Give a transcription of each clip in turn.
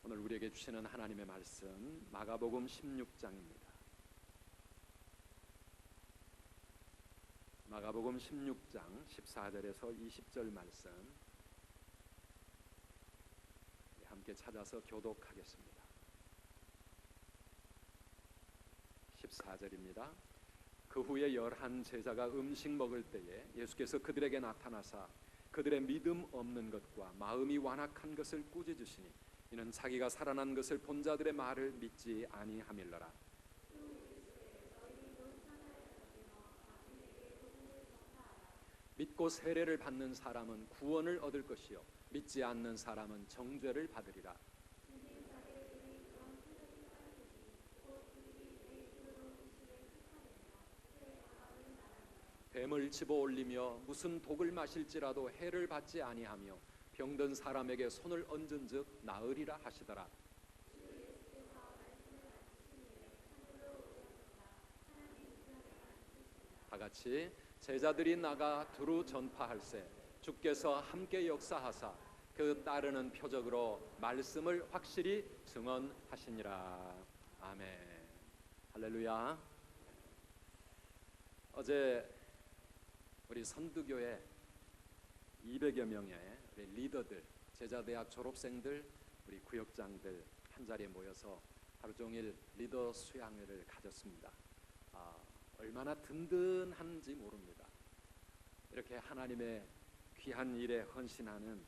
오늘 우리에게 주시는 하나님의 말씀 마가복음 16장입니다. 마가복음 16장 14절에서 20절 말씀 함께 찾아서 교독하겠습니다. 14절입니다. 그 후에 11 제자가 음식 먹을 때에 예수께서 그들에게 나타나사 그들의 믿음 없는 것과 마음이 완악한 것을 꾸짖으시니 이는 자기가 살아난 것을 본 자들의 말을 믿지 아니함일러라. 믿고 세례를 받는 사람은 구원을 얻을 것이요 믿지 않는 사람은 정죄를 받으리라. 뱀을 집어 올리며 무슨 독을 마실지라도 해를 받지 아니하며 병든 사람에게 손을 얹은즉 나으리라 하시더라. 다 같이 제자들이 나가 두루 전파할세 주께서 함께 역사하사 그 따르는 표적으로 말씀을 확실히 증언하시니라. 아멘. 할렐루야. 어제 우리 선두교회 200여 명의 우리 리더들, 제자대학 졸업생들, 우리 구역장들 한자리에 모여서 하루 종일 리더 수양회를 가졌습니다. 얼마나 든든한지 모릅니다. 이렇게 하나님의 귀한 일에 헌신하는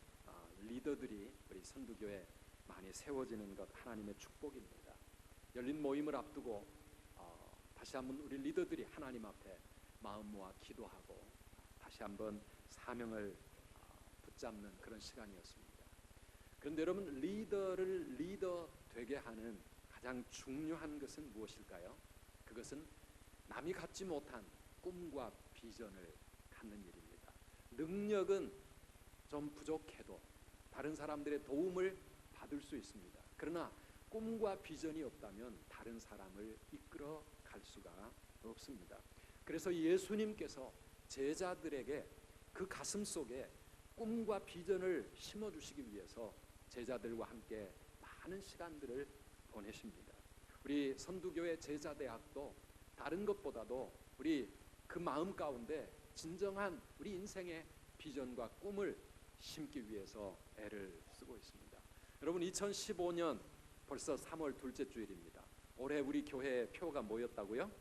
리더들이 우리 선두교회 많이 세워지는 것 하나님의 축복입니다. 열린 모임을 앞두고 다시 한번 우리 리더들이 하나님 앞에 마음 모아 기도하고 다시 한번 사명을 붙잡는 그런 시간이었습니다. 그런데 여러분, 리더를 리더 되게 하는 가장 중요한 것은 무엇일까요? 그것은 남이 갖지 못한 꿈과 비전을 갖는 일입니다. 능력은 좀 부족해도 다른 사람들의 도움을 받을 수 있습니다. 그러나 꿈과 비전이 없다면 다른 사람을 이끌어 갈 수가 없습니다. 그래서 예수님께서 제자들에게 그 가슴 속에 꿈과 비전을 심어주시기 위해서 제자들과 함께 많은 시간들을 보내십니다. 우리 선두교회 제자대학도 다른 것보다도 우리 그 마음 가운데 진정한 우리 인생의 비전과 꿈을 심기 위해서 애를 쓰고 있습니다. 여러분, 2015년 벌써 3월 둘째 주일입니다. 올해 우리 교회에 표가 모였다고요?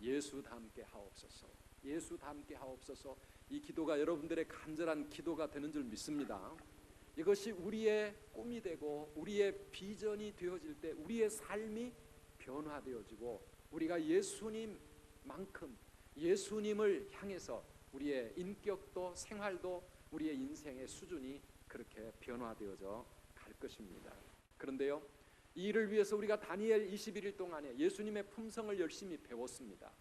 예수 닮게 하옵소서. 예수 닮게 하옵소서. 이 기도가 여러분들의 간절한 기도가 되는 줄 믿습니다. 이것이 우리의 꿈이 되고 우리의 비전이 되어질 때 우리의 삶이 변화되어지고 우리가 예수님만큼 예수님을 향해서 우리의 인격도 생활도 우리의 인생의 수준이 그렇게 변화되어져 갈 것입니다. 그런데요, 이 일을 위해서 우리가 다니엘 21일 동안에 예수님의 품성을 열심히 배웠습니다.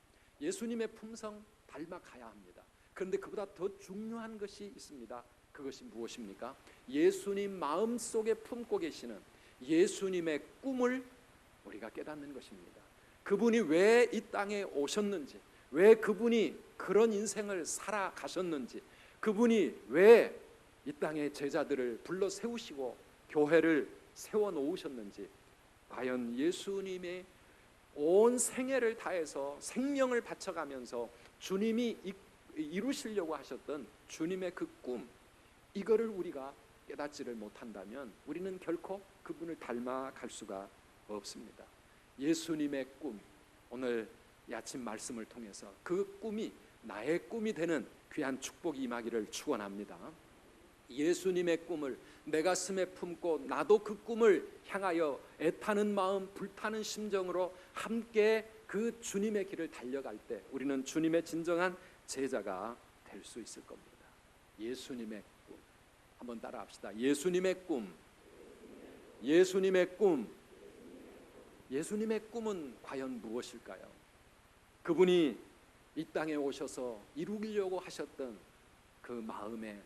예수님의 품성 닮아가야 합니다. 그런데 그보다 더 중요한 것이 있습니다. 그것이 무엇입니까? 예수님 마음속에 품고 계시는 예수님의 꿈을 우리가 깨닫는 것입니다. 그분이 왜 이 땅에 오셨는지, 왜 그분이 그런 인생을 살아가셨는지, 그분이 왜 이 땅에 제자들을 불러 세우시고 교회를 세워놓으셨는지, 과연 예수님의 온 생애를 다해서 생명을 바쳐가면서 주님이 이루시려고 하셨던 주님의 그 꿈, 이거를 우리가 깨닫지를 못한다면 우리는 결코 그분을 닮아갈 수가 없습니다. 예수님의 꿈, 오늘 이 아침 말씀을 통해서 그 꿈이 나의 꿈이 되는 귀한 축복이 임하기를 축원합니다. 예수님의 꿈을 내 가슴에 품고 나도 그 꿈을 향하여 애타는 마음, 불타는 심정으로 함께 그 주님의 길을 달려갈 때 우리는 주님의 진정한 제자가 될 수 있을 겁니다. 예수님의 꿈, 한번 따라 합시다. 예수님의 꿈, 예수님의 꿈. 예수님의 꿈은 과연 무엇일까요? 그분이 이 땅에 오셔서 이루려고 하셨던 그 마음의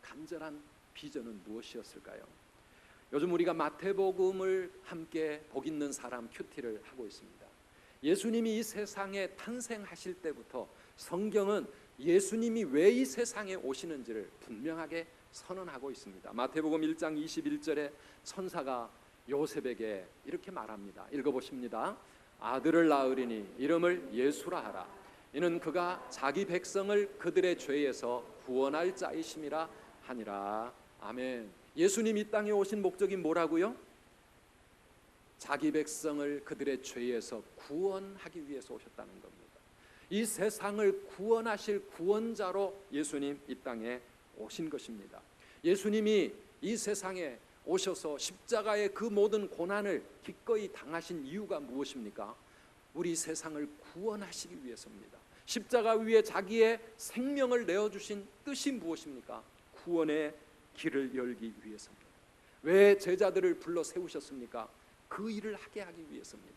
간절한 비전은 무엇이었을까요? 요즘 우리가 마태복음을 함께 복 있는 사람 큐티를 하고 있습니다. 예수님이 이 세상에 탄생하실 때부터 성경은 예수님이 왜 이 세상에 오시는지를 분명하게 선언하고 있습니다. 마태복음 1장 21절에 천사가 요셉에게 이렇게 말합니다. 읽어보십니다. 아들을 낳으리니 이름을 예수라 하라. 이는 그가 자기 백성을 그들의 죄에서 구원할 자이심이라 하니라. 아멘. 예수님 이 땅에 오신 목적이 뭐라고요? 자기 백성을 그들의 죄에서 구원하기 위해서 오셨다는 겁니다. 이 세상을 구원하실 구원자로 예수님 이 땅에 오신 것입니다. 예수님이 이 세상에 오셔서 십자가의 그 모든 고난을 기꺼이 당하신 이유가 무엇입니까? 우리 세상을 구원하시기 위해서입니다. 십자가 위에 자기의 생명을 내어주신 뜻이 무엇입니까? 구원의 길을 열기 위해서입니다. 왜 제자들을 불러 세우셨습니까? 그 일을 하게 하기 위해서입니다.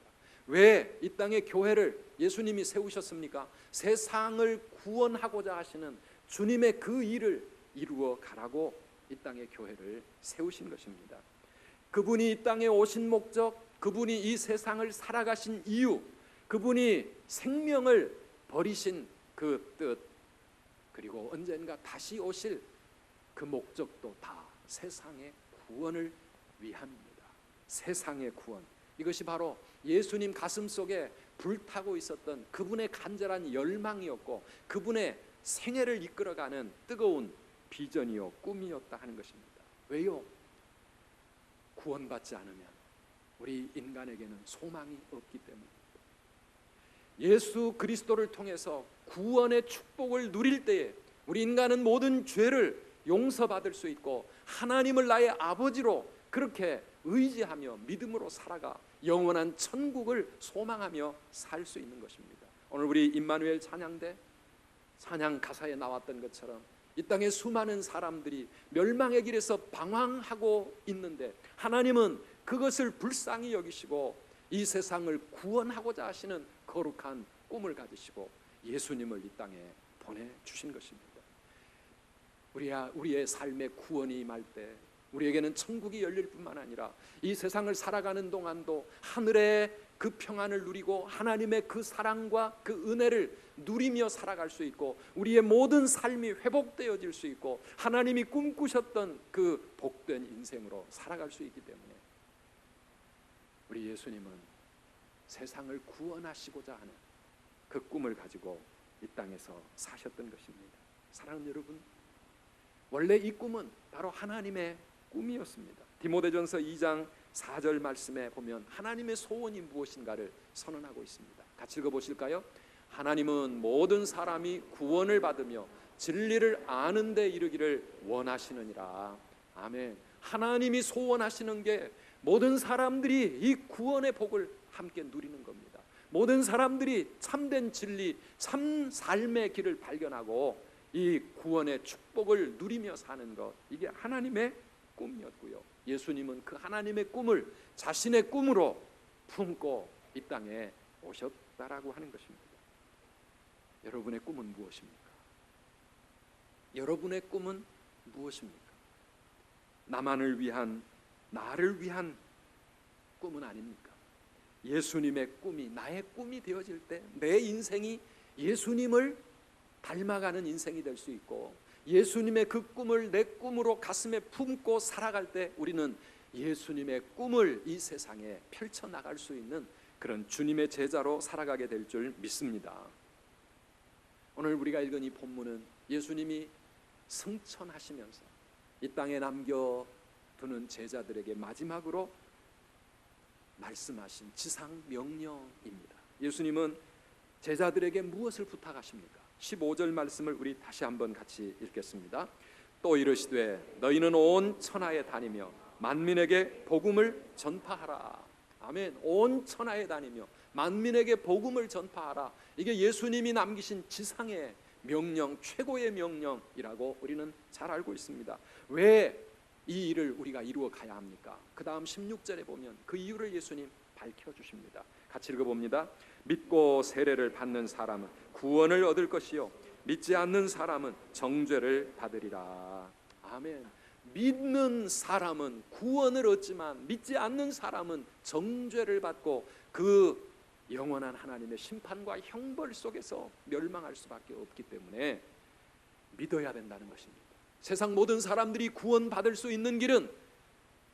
왜 이 땅에 교회를 예수님이 세우셨습니까? 세상을 구원하고자 하시는 주님의 그 일을 이루어 가라고 이 땅에 교회를 세우신 것입니다. 그분이 이 땅에 오신 목적, 그분이 이 세상을 살아가신 이유, 그분이 생명을 버리신 그 뜻, 그리고 언젠가 다시 오실 그 목적도 다 세상의 구원을 위함입니다. 세상의 구원, 이것이 바로 예수님 가슴 속에 불타고 있었던 그분의 간절한 열망이었고 그분의 생애를 이끌어가는 뜨거운 비전이요 꿈이었다 하는 것입니다. 왜요? 구원받지 않으면 우리 인간에게는 소망이 없기 때문입니다. 예수 그리스도를 통해서 구원의 축복을 누릴 때에 우리 인간은 모든 죄를 용서받을 수 있고 하나님을 나의 아버지로 그렇게 의지하며 믿음으로 살아가 영원한 천국을 소망하며 살 수 있는 것입니다. 오늘 우리 임마누엘 찬양대 찬양 가사에 나왔던 것처럼 이 땅에 수많은 사람들이 멸망의 길에서 방황하고 있는데 하나님은 그것을 불쌍히 여기시고 이 세상을 구원하고자 하시는 거룩한 꿈을 가지시고 예수님을 이 땅에 보내주신 것입니다. 우리의 삶의 구원이 임할 때 우리에게는 천국이 열릴 뿐만 아니라 이 세상을 살아가는 동안도 하늘의 그 평안을 누리고 하나님의 그 사랑과 그 은혜를 누리며 살아갈 수 있고 우리의 모든 삶이 회복되어질 수 있고 하나님이 꿈꾸셨던 그 복된 인생으로 살아갈 수 있기 때문에 우리 예수님은 세상을 구원하시고자 하는 그 꿈을 가지고 이 땅에서 사셨던 것입니다. 사랑하는 여러분, 원래 이 꿈은 바로 하나님의 꿈이었습니다. 디모데전서 2장 4절 말씀에 보면 하나님의 소원이 무엇인가를 선언하고 있습니다. 같이 읽어보실까요? 하나님은 모든 사람이 구원을 받으며 진리를 아는 데 이르기를 원하시느니라. 아멘. 하나님이 소원하시는 게 모든 사람들이 이 구원의 복을 함께 누리는 겁니다. 모든 사람들이 참된 진리, 참 삶의 길을 발견하고 이 구원의 축복을 누리며 사는 것, 이게 하나님의 꿈이었고요. 예수님은 그 하나님의 꿈을 자신의 꿈으로 품고 이 땅에 오셨다라고 하는 것입니다. 여러분의 꿈은 무엇입니까? 여러분의 꿈은 무엇입니까? 나만을 위한, 나를 위한 꿈은 아닙니까? 예수님의 꿈이 나의 꿈이 되어질 때 내 인생이 예수님을 닮아가는 인생이 될 수 있고 예수님의 그 꿈을 내 꿈으로 가슴에 품고 살아갈 때 우리는 예수님의 꿈을 이 세상에 펼쳐나갈 수 있는 그런 주님의 제자로 살아가게 될 줄 믿습니다. 오늘 우리가 읽은 이 본문은 예수님이 승천하시면서 이 땅에 남겨두는 제자들에게 마지막으로 말씀하신 지상 명령입니다. 예수님은 제자들에게 무엇을 부탁하십니까? 15절 말씀을 우리 다시 한번 같이 읽겠습니다. 또 이르시되 너희는 온 천하에 다니며 만민에게 복음을 전파하라. 아멘. 온 천하에 다니며 만민에게 복음을 전파하라. 이게 예수님이 남기신 지상의 명령, 최고의 명령이라고 우리는 잘 알고 있습니다. 왜 이 일을 우리가 이루어 가야 합니까? 그 다음 16절에 보면 그 이유를 예수님 밝혀주십니다. 같이 읽어봅니다. 믿고 세례를 받는 사람은 구원을 얻을 것이요 믿지 않는 사람은 정죄를 받으리라. 아멘. 믿는 사람은 구원을 얻지만 믿지 않는 사람은 정죄를 받고 그 영원한 하나님의 심판과 형벌 속에서 멸망할 수밖에 없기 때문에 믿어야 된다는 것입니다. 세상 모든 사람들이 구원받을 수 있는 길은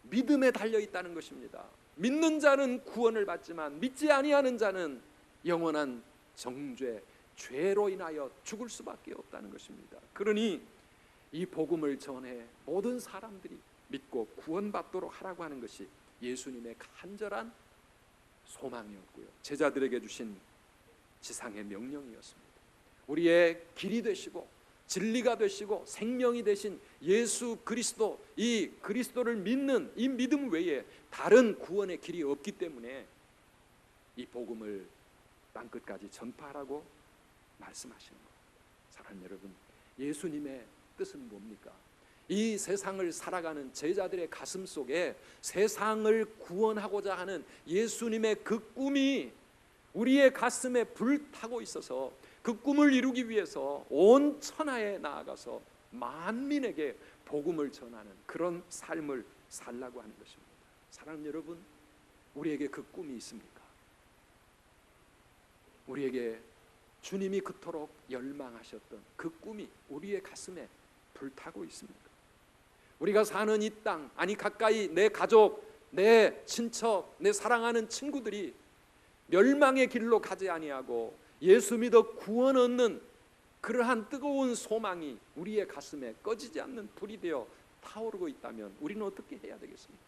믿음에 달려 있다는 것입니다. 믿는 자는 구원을 받지만 믿지 아니하는 자는 영원한 정죄, 죄로 인하여 죽을 수밖에 없다는 것입니다. 그러니 이 복음을 전해 모든 사람들이 믿고 구원받도록 하라고 하는 것이 예수님의 간절한 소망이었고요, 제자들에게 주신 지상의 명령이었습니다. 우리의 길이 되시고 진리가 되시고 생명이 되신 예수 그리스도, 이 그리스도를 믿는 이 믿음 외에 다른 구원의 길이 없기 때문에 이 복음을 땅끝까지 전파하라고 말씀하시는 겁니다. 사랑하는 여러분, 예수님의 뜻은 뭡니까? 이 세상을 살아가는 제자들의 가슴 속에 세상을 구원하고자 하는 예수님의 그 꿈이 우리의 가슴에 불타고 있어서 그 꿈을 이루기 위해서 온 천하에 나아가서 만민에게 복음을 전하는 그런 삶을 살라고 하는 것입니다. 사랑하는 여러분, 우리에게 그 꿈이 있습니까? 우리에게 주님이 그토록 열망하셨던 그 꿈이 우리의 가슴에 불타고 있습니까? 우리가 사는 이 땅, 아니 가까이 내 가족, 내 친척, 내 사랑하는 친구들이 멸망의 길로 가지 아니하고 예수 믿어 구원 얻는 그러한 뜨거운 소망이 우리의 가슴에 꺼지지 않는 불이 되어 타오르고 있다면 우리는 어떻게 해야 되겠습니까?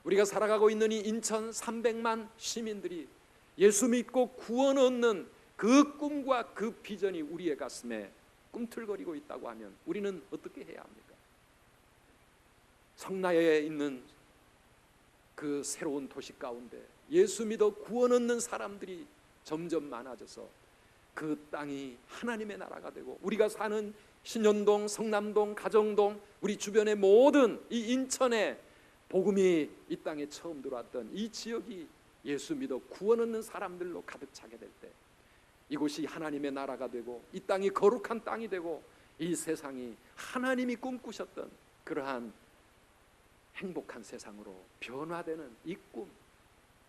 우리가 살아가고 있는 이 인천 300만 시민들이 예수 믿고 구원 얻는 그 꿈과 그 비전이 우리의 가슴에 꿈틀거리고 있다고 하면 우리는 어떻게 해야 합니까? 성나에 있는 그 새로운 도시 가운데 예수 믿어 구원 얻는 사람들이 점점 많아져서 그 땅이 하나님의 나라가 되고 우리가 사는 신현동, 성남동, 가정동, 우리 주변의 모든 이 인천에 복음이 이 땅에 처음 들어왔던 이 지역이 예수 믿어 구원 얻는 사람들로 가득 차게 될 때 이곳이 하나님의 나라가 되고 이 땅이 거룩한 땅이 되고 이 세상이 하나님이 꿈꾸셨던 그러한 행복한 세상으로 변화되는 이 꿈,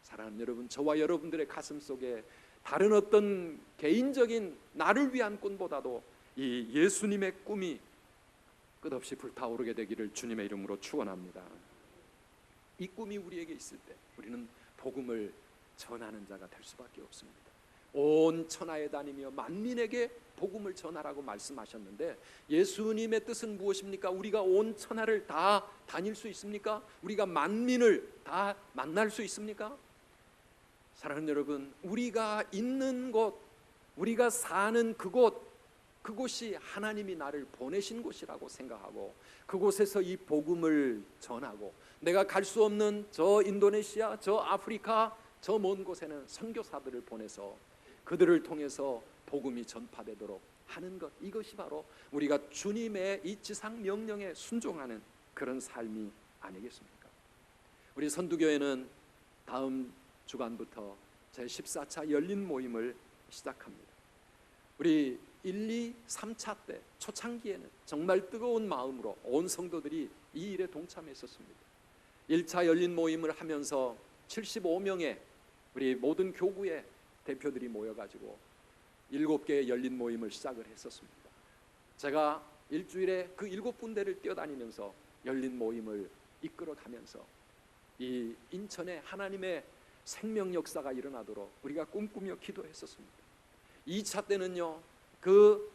사랑하는 여러분, 저와 여러분들의 가슴 속에 다른 어떤 개인적인 나를 위한 꿈보다도 이 예수님의 꿈이 끝없이 불타오르게 되기를 주님의 이름으로 축원합니다. 이 꿈이 우리에게 있을 때 우리는 복음을 전하는 자가 될 수밖에 없습니다. 온 천하에 다니며 만민에게 복음을 전하라고 말씀하셨는데 예수님의 뜻은 무엇입니까? 우리가 온 천하를 다 다닐 수 있습니까? 우리가 만민을 다 만날 수 있습니까? 사랑하는 여러분, 우리가 있는 곳, 우리가 사는 그곳이 하나님이 나를 보내신 곳이라고 생각하고 그곳에서 이 복음을 전하고 내가 갈 수 없는 저 인도네시아, 저 아프리카, 저 먼 곳에는 선교사들을 보내서 그들을 통해서 복음이 전파되도록 하는 것, 이것이 바로 우리가 주님의 이 지상 명령에 순종하는 그런 삶이 아니겠습니까? 우리 선두교회는 다음 주간부터 제14차 열린 모임을 시작합니다. 우리 1, 2, 3차 때 초창기에는 정말 뜨거운 마음으로 온 성도들이 이 일에 동참했었습니다. 1차 열린 모임을 하면서 75명의 우리 모든 교구의 대표들이 모여가지고 7개의 열린 모임을 시작을 했었습니다. 제가 일주일에 그 7군데를 뛰어다니면서 열린 모임을 이끌어가면서 이 인천에 하나님의 생명 역사가 일어나도록 우리가 꿈꾸며 기도했었습니다. 2차 때는요, 그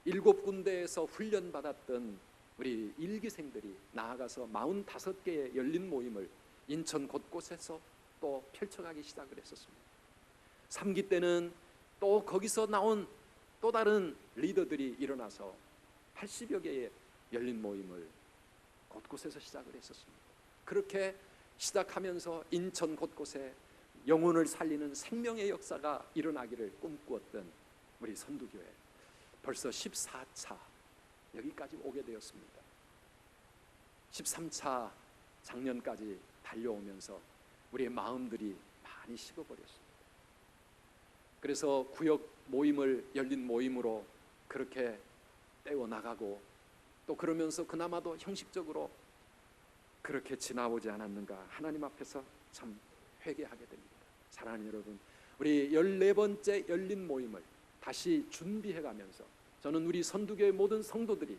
7군데에서 훈련받았던 우리 일기생들이 나아가서 45개의 열린 모임을 인천 곳곳에서 또 펼쳐가기 시작을 했었습니다. 3기 때는 또 거기서 나온 또 다른 리더들이 일어나서 80여 개의 열린 모임을 곳곳에서 시작을 했었습니다. 그렇게 시작하면서 인천 곳곳에 영혼을 살리는 생명의 역사가 일어나기를 꿈꾸었던 우리 선두교회, 벌써 14차 여기까지 오게 되었습니다. 13차 작년까지 달려오면서 우리의 마음들이 많이 식어버렸습니다. 그래서 구역 모임을 열린 모임으로 그렇게 떼어나가고 또 그러면서 그나마도 형식적으로 그렇게 지나오지 않았는가 하나님 앞에서 참 회개하게 됩니다. 사랑하는 여러분, 우리 14번째 열린 모임을 다시 준비해가면서 저는 우리 선두교의 모든 성도들이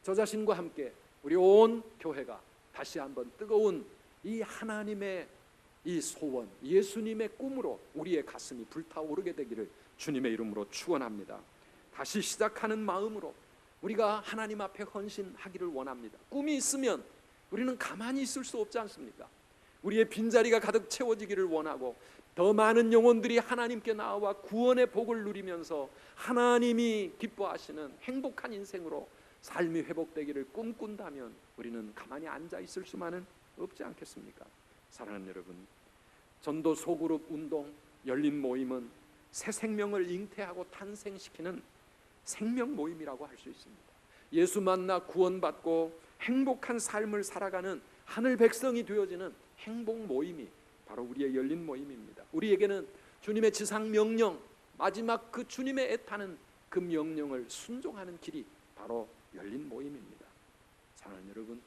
저 자신과 함께 우리 온 교회가 다시 한번 뜨거운 이 하나님의 이 소원, 예수님의 꿈으로 우리의 가슴이 불타오르게 되기를 주님의 이름으로 축원합니다. 다시 시작하는 마음으로 우리가 하나님 앞에 헌신하기를 원합니다. 꿈이 있으면 우리는 가만히 있을 수 없지 않습니까? 우리의 빈자리가 가득 채워지기를 원하고 더 많은 영혼들이 하나님께 나와 구원의 복을 누리면서 하나님이 기뻐하시는 행복한 인생으로 삶이 회복되기를 꿈꾼다면 우리는 가만히 앉아 있을 수만은 없지 않겠습니까? 사랑하는 여러분, 전도 소그룹 운동 열린 모임은 새 생명을 잉태하고 탄생시키는 생명 모임이라고 할 수 있습니다. 예수 만나 구원받고 행복한 삶을 살아가는 하늘 백성이 되어지는 행복 모임이 바로 우리의 열린 모임입니다. 우리에게는 주님의 지상 명령, 마지막 그 주님의 애타는 그 명령을 순종하는 길이 바로 열린 모임입니다. 사랑하는 여러분,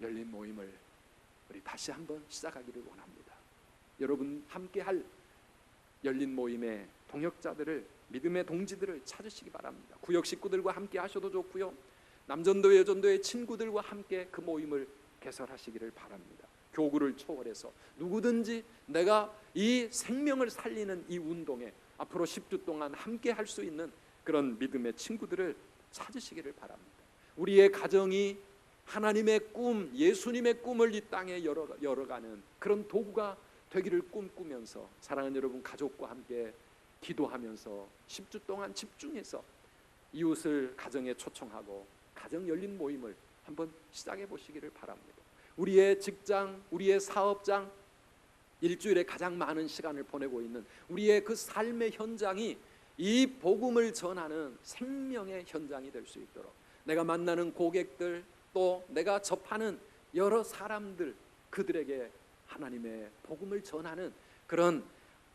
열린 모임을 우리 다시 한번 시작하기를 원합니다. 여러분 함께할 열린 모임의 동역자들을, 믿음의 동지들을 찾으시기 바랍니다. 구역 식구들과 함께 하셔도 좋고요, 남전도 여전도의 친구들과 함께 그 모임을 개설하시기를 바랍니다. 교구를 초월해서 누구든지 내가 이 생명을 살리는 이 운동에 앞으로 10주 동안 함께 할 수 있는 그런 믿음의 친구들을 찾으시기를 바랍니다. 우리의 가정이 하나님의 꿈, 예수님의 꿈을 이 땅에 열어가는 그런 도구가 되기를 꿈꾸면서 사랑하는 여러분, 가족과 함께 기도하면서 10주 동안 집중해서 이웃을 가정에 초청하고 가정 열린 모임을 한번 시작해 보시기를 바랍니다. 우리의 직장, 우리의 사업장, 일주일에 가장 많은 시간을 보내고 있는 우리의 그 삶의 현장이 이 복음을 전하는 생명의 현장이 될 수 있도록, 내가 만나는 고객들, 또 내가 접하는 여러 사람들, 그들에게 하나님의 복음을 전하는 그런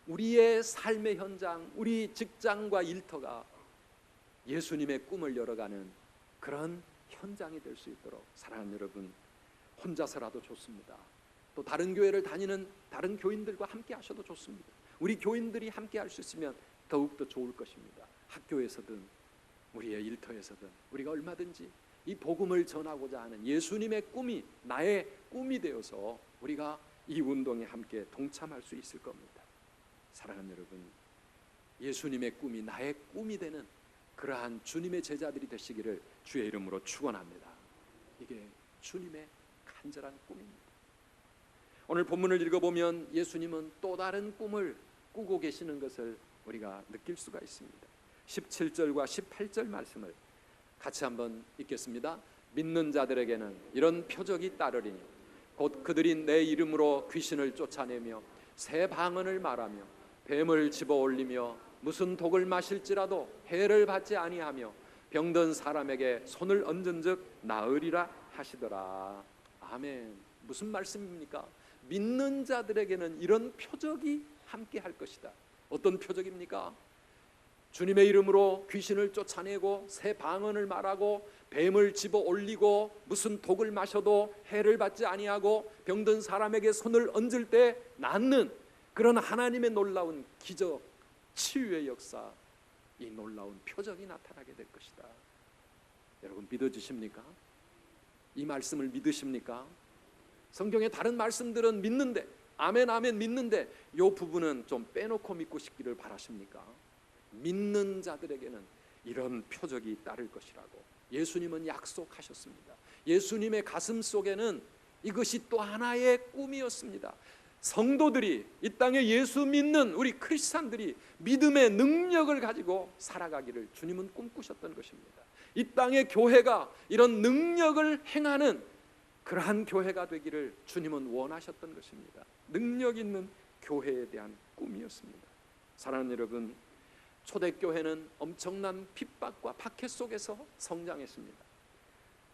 우리의 삶의 현장, 우리 직장과 일터가 예수님의 꿈을 열어가는 그런 현장이 될 수 있도록, 사랑하는 여러분, 혼자서라도 좋습니다. 또 다른 교회를 다니는 다른 교인들과 함께 하셔도 좋습니다. 우리 교인들이 함께 할 수 있으면 더욱더 좋을 것입니다. 학교에서든 우리의 일터에서든 우리가 얼마든지 이 복음을 전하고자 하는 예수님의 꿈이 나의 꿈이 되어서 우리가 이 운동에 함께 동참할 수 있을 겁니다. 사랑하는 여러분, 예수님의 꿈이 나의 꿈이 되는 그러한 주님의 제자들이 되시기를 주의 이름으로 축원합니다. 이게 주님의 간절한 꿈입니다. 오늘 본문을 읽어보면 예수님은 또 다른 꿈을 꾸고 계시는 것을 우리가 느낄 수가 있습니다. 17절과 18절 말씀을 같이 한번 읽겠습니다. 믿는 자들에게는 이런 표적이 따르리니 곧 그들이 내 이름으로 귀신을 쫓아내며 새 방언을 말하며 뱀을 집어올리며 무슨 독을 마실지라도 해를 받지 아니하며 병든 사람에게 손을 얹은즉 나으리라 하시더라. 아멘. 무슨 말씀입니까? 믿는 자들에게는 이런 표적이 함께 할 것이다. 어떤 표적입니까? 주님의 이름으로 귀신을 쫓아내고 새 방언을 말하고 뱀을 집어 올리고 무슨 독을 마셔도 해를 받지 아니하고 병든 사람에게 손을 얹을 때 낫는 그런 하나님의 놀라운 기적, 치유의 역사, 이 놀라운 표적이 나타나게 될 것이다. 여러분 믿어지십니까? 이 말씀을 믿으십니까? 성경의 다른 말씀들은 믿는데, 아멘 아멘 믿는데 이 부분은 좀 빼놓고 믿고 싶기를 바라십니까? 믿는 자들에게는 이런 표적이 따를 것이라고 예수님은 약속하셨습니다. 예수님의 가슴 속에는 이것이 또 하나의 꿈이었습니다. 성도들이, 이 땅에 예수 믿는 우리 크리스찬들이 믿음의 능력을 가지고 살아가기를 주님은 꿈꾸셨던 것입니다. 이 땅의 교회가 이런 능력을 행하는 그러한 교회가 되기를 주님은 원하셨던 것입니다. 능력 있는 교회에 대한 꿈이었습니다. 사랑하는 여러분, 초대교회는 엄청난 핍박과 박해 속에서 성장했습니다.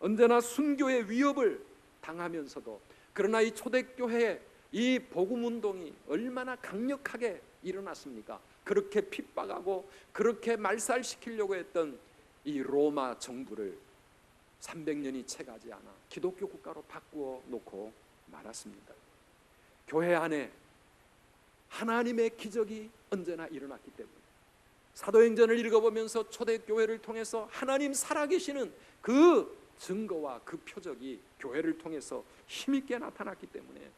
언제나 순교의 위협을 당하면서도, 그러나 이 초대교회의 이 복음운동이 얼마나 강력하게 일어났습니까? 그렇게 핍박하고 그렇게 말살시키려고 했던 이 로마 정부를 300년이 채가지 않아 기독교 국가로 바꾸어 놓고 말았습니다. 교회 안에 하나님의 기적이 언제나 일어났기 때문에 사도행전을 읽어보면서 초대교회를 통해서 하나님 살아계시는 그 증거와 그 표적이 교회를 통해서 힘있게 나타났기 때문에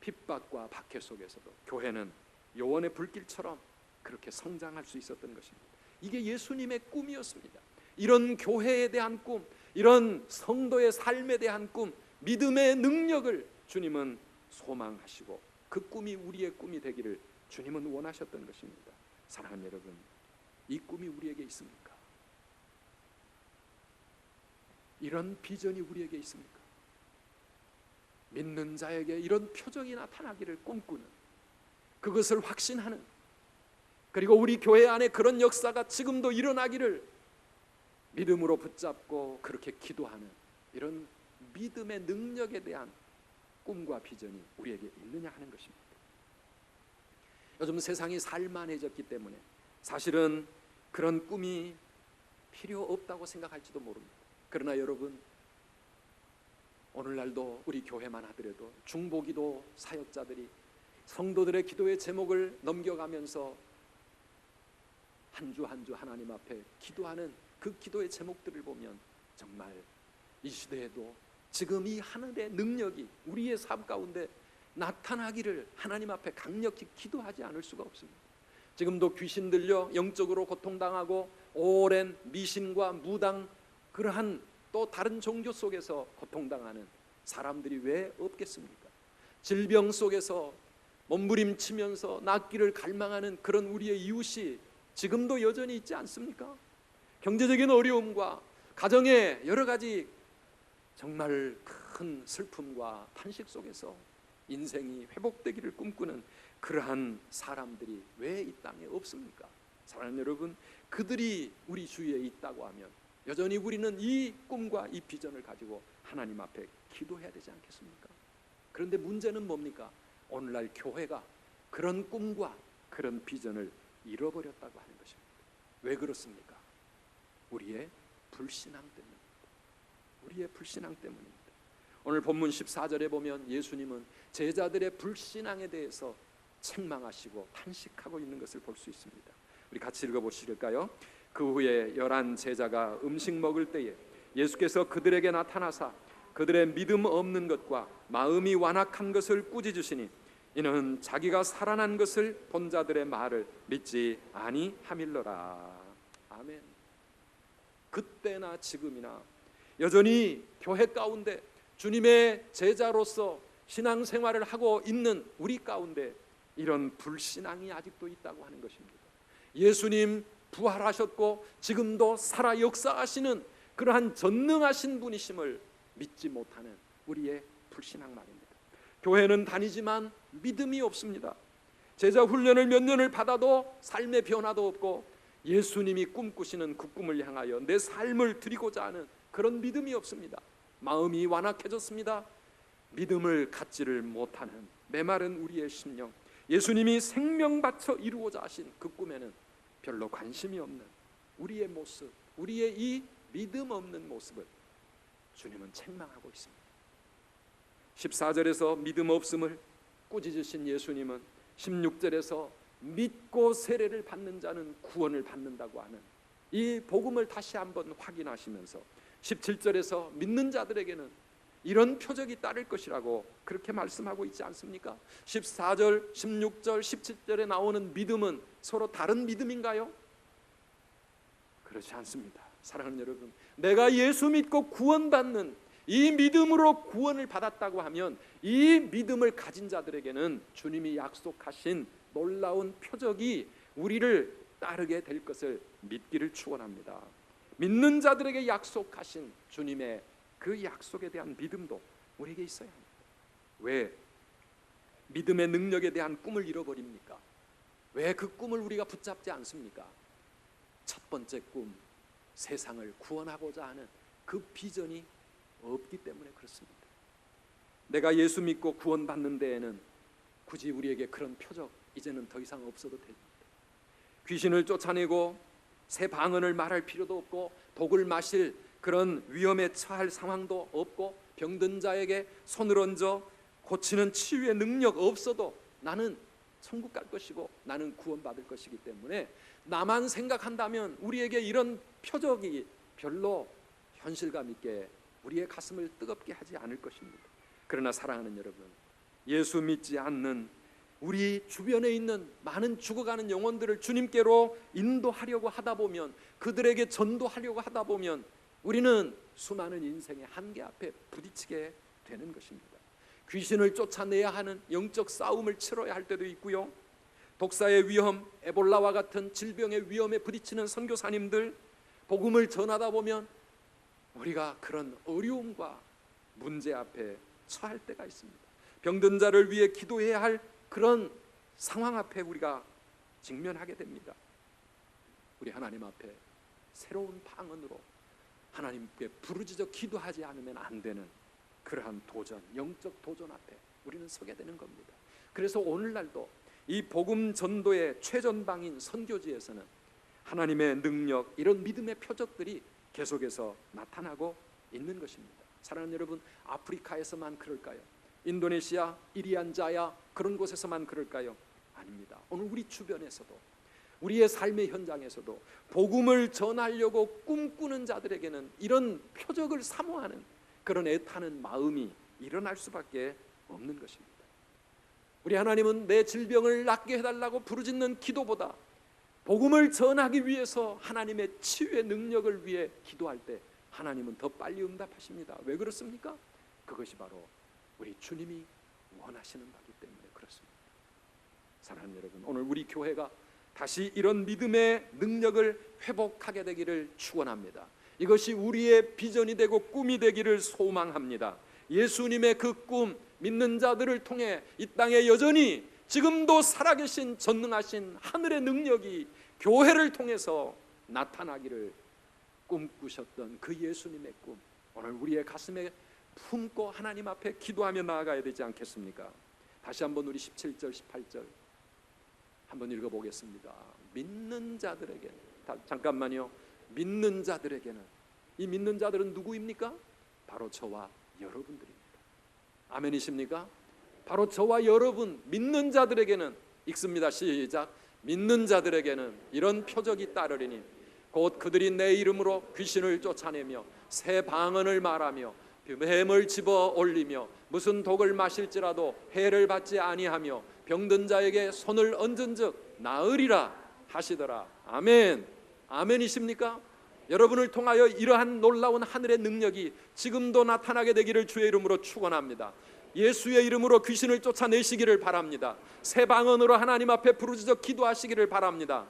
핍박과 박해 속에서도 교회는 요원의 불길처럼 그렇게 성장할 수 있었던 것입니다. 이게 예수님의 꿈이었습니다. 이런 교회에 대한 꿈, 이런 성도의 삶에 대한 꿈, 믿음의 능력을 주님은 소망하시고 그 꿈이 우리의 꿈이 되기를 주님은 원하셨던 것입니다. 사랑하는 여러분, 이 꿈이 우리에게 있습니까? 이런 비전이 우리에게 있습니까? 믿는 자에게 이런 표적이 나타나기를 꿈꾸는, 그것을 확신하는, 그리고 우리 교회 안에 그런 역사가 지금도 일어나기를 믿음으로 붙잡고 그렇게 기도하는 이런 믿음의 능력에 대한 꿈과 비전이 우리에게 있느냐 하는 것입니다. 요즘 세상이 살만해졌기 때문에 사실은 그런 꿈이 필요 없다고 생각할지도 모릅니다. 그러나 여러분, 오늘날도 우리 교회만 하더라도 중보기도 사역자들이 성도들의 기도의 제목을 넘겨가면서 한 주 한 주 하나님 앞에 기도하는 그 기도의 제목들을 보면 정말 이 시대에도 지금 이 하늘의 능력이 우리의 삶 가운데 나타나기를 하나님 앞에 강력히 기도하지 않을 수가 없습니다. 지금도 귀신 들려 영적으로 고통당하고 오랜 미신과 무당, 그러한 또 다른 종교 속에서 고통당하는 사람들이 왜 없겠습니까? 질병 속에서 몸부림치면서 낫기를 갈망하는 그런 우리의 이웃이 지금도 여전히 있지 않습니까? 경제적인 어려움과 가정의 여러 가지 정말 큰 슬픔과 탄식 속에서 인생이 회복되기를 꿈꾸는 그러한 사람들이 왜 이 땅에 없습니까? 사랑하는 여러분, 그들이 우리 주위에 있다고 하면 여전히 우리는 이 꿈과 이 비전을 가지고 하나님 앞에 기도해야 되지 않겠습니까? 그런데 문제는 뭡니까? 오늘날 교회가 그런 꿈과 그런 비전을 잃어버렸다고 하는 것입니다. 왜 그렇습니까? 우리의 불신앙 때문입니다. 우리의 불신앙 때문입니다. 오늘 본문 14절에 보면 예수님은 제자들의 불신앙에 대해서 책망하시고 탄식하고 있는 것을 볼 수 있습니다. 우리 같이 읽어보실까요? 그 후에 11 제자가 음식 먹을 때에 예수께서 그들에게 나타나사 그들의 믿음 없는 것과 마음이 완악한 것을 꾸짖으시니 이는 자기가 살아난 것을 본 자들의 말을 믿지 아니함일러라. 아멘. 그때나 지금이나 여전히 교회 가운데 주님의 제자로서 신앙생활을 하고 있는 우리 가운데 이런 불신앙이 아직도 있다고 하는 것입니다. 예수님 부활하셨고 지금도 살아 역사하시는 그러한 전능하신 분이심을 믿지 못하는 우리의 불신앙 말입니다. 교회는 다니지만 믿음이 없습니다. 제자 훈련을 몇 년을 받아도 삶의 변화도 없고 예수님이 꿈꾸시는 그 꿈을 향하여 내 삶을 드리고자 하는 그런 믿음이 없습니다. 마음이 완악해졌습니다. 믿음을 갖지를 못하는 메마른 우리의 심령, 예수님이 생명 바쳐 이루고자 하신 그 꿈에는 별로 관심이 없는 우리의 모습, 우리의 이 믿음 없는 모습을 주님은 책망하고 있습니다. 14절에서 믿음 없음을 꾸짖으신 예수님은 16절에서 믿고 세례를 받는 자는 구원을 받는다고 하는 이 복음을 다시 한번 확인하시면서 17절에서 믿는 자들에게는 이런 표적이 따를 것이라고 그렇게 말씀하고 있지 않습니까? 14절, 16절, 17절에 나오는 믿음은 서로 다른 믿음인가요? 그렇지 않습니다. 사랑하는 여러분, 내가 예수 믿고 구원받는 이 믿음으로 구원을 받았다고 하면 이 믿음을 가진 자들에게는 주님이 약속하신 놀라운 표적이 우리를 따르게 될 것을 믿기를 축원합니다. 믿는 자들에게 약속하신 주님의 그 약속에 대한 믿음도 우리에게 있어야 합니다. 왜 믿음의 능력에 대한 꿈을 잃어버립니까? 왜 그 꿈을 우리가 붙잡지 않습니까? 첫 번째 꿈, 세상을 구원하고자 하는 그 비전이 없기 때문에 그렇습니다. 내가 예수 믿고 구원받는 데에는 굳이 우리에게 그런 표적 이제는 더 이상 없어도 됩니다. 귀신을 쫓아내고 새 방언을 말할 필요도 없고 독을 마실 그런 위험에 처할 상황도 없고 병든 자에게 손을 얹어 고치는 치유의 능력 없어도 나는 천국 갈 것이고 나는 구원받을 것이기 때문에 나만 생각한다면 우리에게 이런 표적이 별로 현실감 있게 우리의 가슴을 뜨겁게 하지 않을 것입니다. 그러나 사랑하는 여러분, 예수 믿지 않는 우리 주변에 있는 많은 죽어가는 영혼들을 주님께로 인도하려고 하다 보면, 그들에게 전도하려고 하다 보면 우리는 수많은 인생의 한계 앞에 부딪히게 되는 것입니다. 귀신을 쫓아내야 하는 영적 싸움을 치러야 할 때도 있고요, 독사의 위험, 에볼라와 같은 질병의 위험에 부딪히는 선교사님들, 복음을 전하다 보면 우리가 그런 어려움과 문제 앞에 처할 때가 있습니다. 병든 자를 위해 기도해야 할 그런 상황 앞에 우리가 직면하게 됩니다. 우리 하나님 앞에 새로운 방언으로 하나님께 부르짖어 기도하지 않으면 안 되는 그러한 도전, 영적 도전 앞에 우리는 서게 되는 겁니다. 그래서 오늘날도 이 복음 전도의 최전방인 선교지에서는 하나님의 능력, 이런 믿음의 표적들이 계속해서 나타나고 있는 것입니다. 사랑하는 여러분, 아프리카에서만 그럴까요? 인도네시아, 이리안자야 그런 곳에서만 그럴까요? 아닙니다. 오늘 우리 주변에서도, 우리의 삶의 현장에서도 복음을 전하려고 꿈꾸는 자들에게는 이런 표적을 사모하는 그런 애타는 마음이 일어날 수밖에 없는 것입니다. 우리 하나님은 내 질병을 낫게 해달라고 부르짖는 기도보다 복음을 전하기 위해서 하나님의 치유의 능력을 위해 기도할 때 하나님은 더 빨리 응답하십니다. 왜 그렇습니까? 그것이 바로 우리 주님이 원하시는 바이기 때문에 그렇습니다. 사랑하는 여러분, 오늘 우리 교회가 다시 이런 믿음의 능력을 회복하게 되기를 축원합니다. 이것이 우리의 비전이 되고 꿈이 되기를 소망합니다. 예수님의 그 꿈, 믿는 자들을 통해 이 땅에 여전히 지금도 살아계신 전능하신 하늘의 능력이 교회를 통해서 나타나기를 꿈꾸셨던 그 예수님의 꿈, 오늘 우리의 가슴에 품고 하나님 앞에 기도하며 나아가야 되지 않겠습니까? 다시 한번 우리 17절 18절 한번 읽어보겠습니다. 믿는 자들에게, 잠깐만요. 믿는 자들에게는, 이 믿는 자들은 누구입니까? 바로 저와 여러분들입니다. 아멘이십니까? 바로 저와 여러분 믿는 자들에게는, 읽습니다. 시작. 믿는 자들에게는 이런 표적이 따르리니 곧 그들이 내 이름으로 귀신을 쫓아내며 새 방언을 말하며 뱀을 집어 올리며 무슨 독을 마실지라도 해를 받지 아니하며 병든 자에게 손을 얹은즉 나으리라 하시더라. 아멘. 아멘이십니까? 여러분을 통하여 이러한 놀라운 하늘의 능력이 지금도 나타나게 되기를 주의 이름으로 축원합니다. 예수의 이름으로 귀신을 쫓아내시기를 바랍니다. 새 방언으로 하나님 앞에 부르짖어 기도하시기를 바랍니다.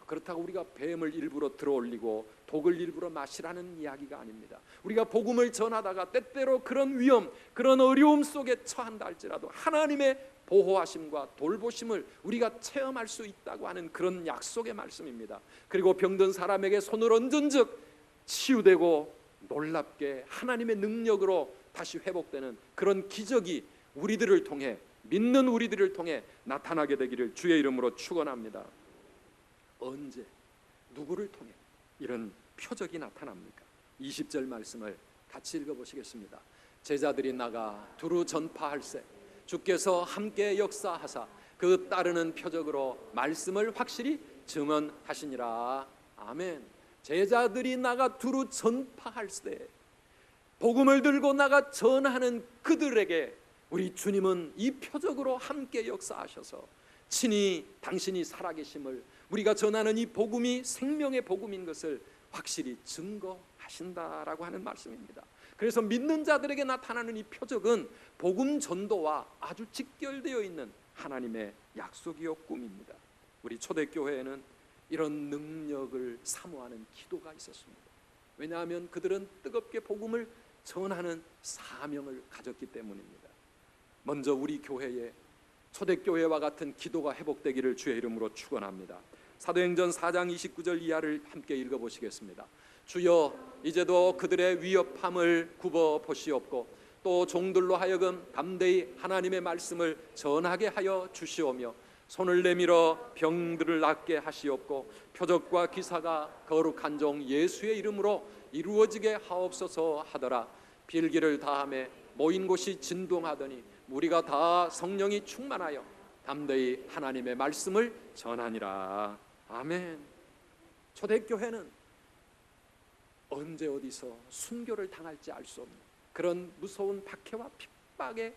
그렇다고 우리가 뱀을 일부러 들어올리고 독을 일부러 마시라는 이야기가 아닙니다. 우리가 복음을 전하다가 때때로 그런 위험, 그런 어려움 속에 처한다 할지라도 하나님의 보호하심과 돌보심을 우리가 체험할 수 있다고 하는 그런 약속의 말씀입니다. 그리고 병든 사람에게 손을 얹은즉 치유되고 놀랍게 하나님의 능력으로 다시 회복되는 그런 기적이 우리들을 통해, 믿는 우리들을 통해 나타나게 되기를 주의 이름으로 축원합니다. 언제, 누구를 통해 이런 표적이 나타납니까? 20절 말씀을 같이 읽어보시겠습니다. 제자들이 나가 두루 전파할세 주께서 함께 역사하사 그 따르는 표적으로 말씀을 확실히 증언하시니라. 아멘. 제자들이 나가 두루 전파할세, 복음을 들고 나가 전하는 그들에게 우리 주님은 이 표적으로 함께 역사하셔서 친히 당신이 살아계심을, 우리가 전하는 이 복음이 생명의 복음인 것을 확실히 증거하신다라고 하는 말씀입니다. 그래서 믿는 자들에게 나타나는 이 표적은 복음 전도와 아주 직결되어 있는 하나님의 약속이요 꿈입니다. 우리 초대교회에는 이런 능력을 사모하는 기도가 있었습니다. 왜냐하면 그들은 뜨겁게 복음을 전하는 사명을 가졌기 때문입니다. 먼저 우리 교회에 초대교회와 같은 기도가 회복되기를 주의 이름으로 축원합니다. 사도행전 4장 29절 이하를 함께 읽어보시겠습니다. 주여 이제도 그들의 위협함을 굽어 보시옵고 또 종들로 하여금 담대히 하나님의 말씀을 전하게 하여 주시오며 손을 내밀어 병들을 낫게 하시옵고 표적과 기사가 거룩한 종 예수의 이름으로 이루어지게 하옵소서 하더라. 빌기를 다하매 모인 곳이 진동하더니 우리가 다 성령이 충만하여 담대히 하나님의 말씀을 전하니라. 아멘. 초대교회는 언제 어디서 순교를 당할지 알 수 없는 그런 무서운 박해와 핍박에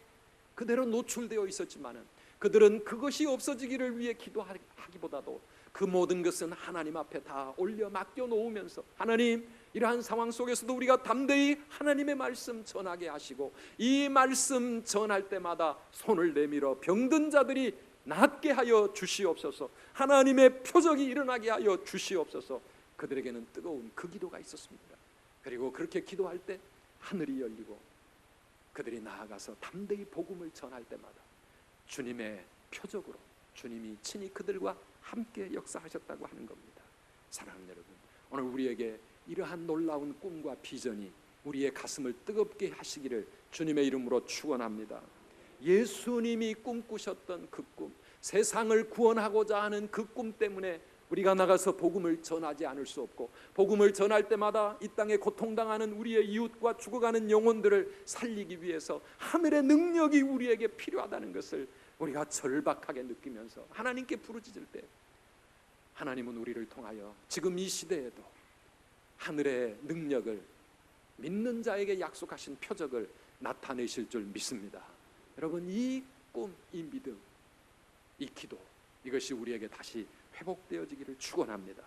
그대로 노출되어 있었지만은 그들은 그것이 없어지기를 위해 기도하기보다도 그 모든 것은 하나님 앞에 다 올려 맡겨 놓으면서, 하나님, 이러한 상황 속에서도 우리가 담대히 하나님의 말씀 전하게 하시고, 이 말씀 전할 때마다 손을 내밀어 병든 자들이 낫게 하여 주시옵소서, 하나님의 표적이 일어나게 하여 주시옵소서. 그들에게는 뜨거운 그 기도가 있었습니다. 그리고 그렇게 기도할 때 하늘이 열리고 그들이 나아가서 담대히 복음을 전할 때마다 주님의 표적으로 주님이 친히 그들과 함께 역사하셨다고 하는 겁니다. 사랑하는 여러분, 오늘 우리에게 이러한 놀라운 꿈과 비전이 우리의 가슴을 뜨겁게 하시기를 주님의 이름으로 축원합니다. 예수님이 꿈꾸셨던 그 꿈, 세상을 구원하고자 하는 그 꿈 때문에 우리가 나가서 복음을 전하지 않을 수 없고, 복음을 전할 때마다 이 땅에 고통당하는 우리의 이웃과 죽어가는 영혼들을 살리기 위해서 하늘의 능력이 우리에게 필요하다는 것을 우리가 절박하게 느끼면서 하나님께 부르짖을 때, 하나님은 우리를 통하여 지금 이 시대에도 하늘의 능력을, 믿는 자에게 약속하신 표적을 나타내실 줄 믿습니다. 여러분, 이 꿈, 이 믿음, 이 기도, 이것이 우리에게 다시 회복되어지기를 축원합니다.